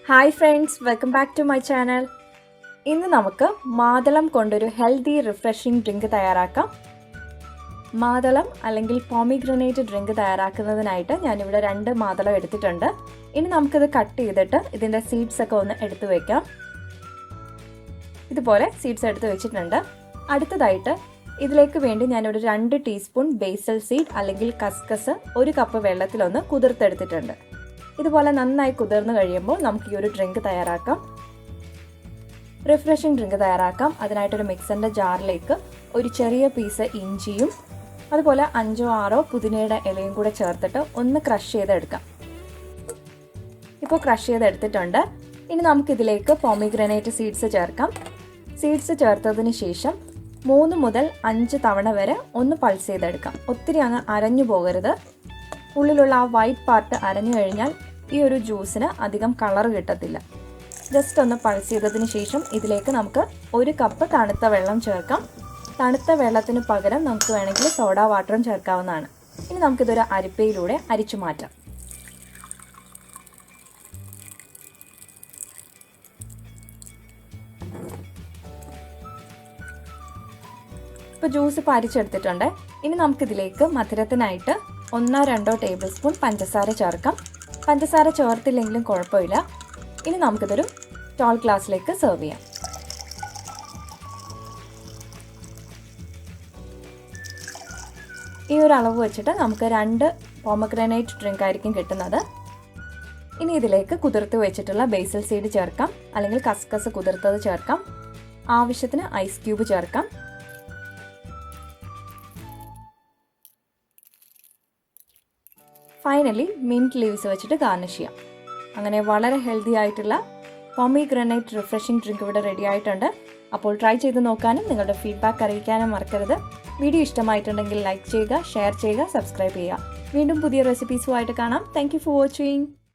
Hi friends, welcome back to my channel. ഇന്ന് നമുക്ക് മാതളം കൊണ്ടൊരു ഹെൽത്തി റിഫ്രഷിംഗ് ഡ്രിങ്ക് തയ്യാറാക്കാം. മാതളം അല്ലെങ്കിൽ പോമിഗ്രാനേറ്റ് ഡ്രിങ്ക് തയ്യാറാക്കുന്നതിനായിട്ട് ഞാനിവിടെ 2 മാതളം എടുത്തിട്ടുണ്ട്. ഇനി നമുക്കിത് കട്ട് ചെയ്തിട്ട് ഇതിൻ്റെ സീഡ്സ് ഒക്കെ ഒന്ന് എടുത്തു വയ്ക്കാം. ഇതുപോലെ സീഡ്സ് എടുത്ത് വെച്ചിട്ടുണ്ട്. അടുത്തതായിട്ട് ഇതിലേക്ക് വേണ്ടി ഞാനിവിടെ 2 ടീസ്പൂൺ ബേസൽ സീഡ് അല്ലെങ്കിൽ കസ്കസ് 1 കപ്പ് വെള്ളത്തിലൊന്ന് കുതിർത്തെടുത്തിട്ടുണ്ട്. ഇതുപോലെ നന്നായി കുതിർന്ന് കഴിയുമ്പോൾ നമുക്ക് ഈ ഒരു ഡ്രിങ്ക് തയ്യാറാക്കാം. റിഫ്രഷിംഗ് ഡ്രിങ്ക് തയ്യാറാക്കാം. അതിനായിട്ടൊരു മിക്സറിൻ്റെ ജാറിലേക്ക് ഒരു ചെറിയ പീസ് ഇഞ്ചിയും അതുപോലെ 5-6 പുതിനയുടെ ഇലയും കൂടെ ചേർത്തിട്ട് ഒന്ന് ക്രഷ് ചെയ്തെടുക്കാം. ഇപ്പോൾ ക്രഷ് ചെയ്തെടുത്തിട്ടുണ്ട്. ഇനി നമുക്കിതിലേക്ക് പോമിഗ്രാനേറ്റ് സീഡ്സ് ചേർക്കാം. സീഡ്സ് ചേർത്തതിന് ശേഷം 3 മുതൽ 5 തവണ വരെ ഒന്ന് പൾസ് ചെയ്തെടുക്കാം. ഒത്തിരി അങ്ങ് അരഞ്ഞു പോകരുത്. ഉള്ളിലുള്ള ആ വൈറ്റ് പാർട്ട് അരഞ്ഞു കഴിഞ്ഞാൽ ഈ ഒരു ജ്യൂസിന് അധികം കളർ കിട്ടത്തില്ല. ജസ്റ്റ് ഒന്ന് പൾസ് ചെയ്തതിന് ശേഷം ഇതിലേക്ക് നമുക്ക് 1 കപ്പ് തണുത്ത വെള്ളം ചേർക്കാം. തണുത്ത വെള്ളത്തിന് പകരം നമുക്ക് വേണമെങ്കിൽ സോഡ വാട്ടറും ചേർക്കാവുന്നതാണ്. ഇനി നമുക്കിതൊരു അരിപ്പയിലൂടെ അരിച്ചു മാറ്റാം. ഇപ്പോൾ ജ്യൂസ് ഇപ്പോൾ അരിച്ചെടുത്തിട്ടുണ്ട്. ഇനി നമുക്കിതിലേക്ക് മധുരത്തിനായിട്ട് 1-2 ടേബിൾ സ്പൂൺ പഞ്ചസാര ചേർക്കാം. പഞ്ചസാര ചേർത്തില്ലെങ്കിലും കുഴപ്പമില്ല. ഇനി നമുക്കിതൊരു ടോൾ ഗ്ലാസ്സിലേക്ക് സെർവ് ചെയ്യാം. ഈ ഒരു അളവ് വെച്ചിട്ട് നമുക്ക് 2 പോമഗ്രാനേറ്റ് ഡ്രിങ്ക് ആയിരിക്കും കിട്ടുന്നത്. ഇനി ഇതിലേക്ക് കുതിർത്ത് വെച്ചിട്ടുള്ള ബേസിൽ സീഡ് ചേർക്കാം, അല്ലെങ്കിൽ കസ്കസ് കുതിർത്തത് ചേർക്കാം. ആവശ്യത്തിന് ഐസ് ക്യൂബ് ചേർക്കാം. ഫൈനലി മിൻറ്റ് ലീവ്സ് വെച്ചിട്ട് ഗാർണിഷ് ചെയ്യാം. അങ്ങനെ വളരെ ഹെൽത്തി ആയിട്ടുള്ള പോമിഗ്രാനേറ്റ് റിഫ്രഷിംഗ് ഡ്രിങ്ക് ഇവിടെ റെഡി ആയിട്ടുണ്ട്. അപ്പോൾ ട്രൈ ചെയ്ത് നോക്കാനും നിങ്ങളുടെ ഫീഡ്ബാക്ക് അറിയിക്കാനും മറക്കരുത്. വീഡിയോ ഇഷ്ടമായിട്ടുണ്ടെങ്കിൽ ലൈക്ക് ചെയ്യുക, ഷെയർ ചെയ്യുക, സബ്സ്ക്രൈബ് ചെയ്യുക. വീണ്ടും പുതിയ റെസിപ്പീസുമായിട്ട് കാണാം. Thank you for watching.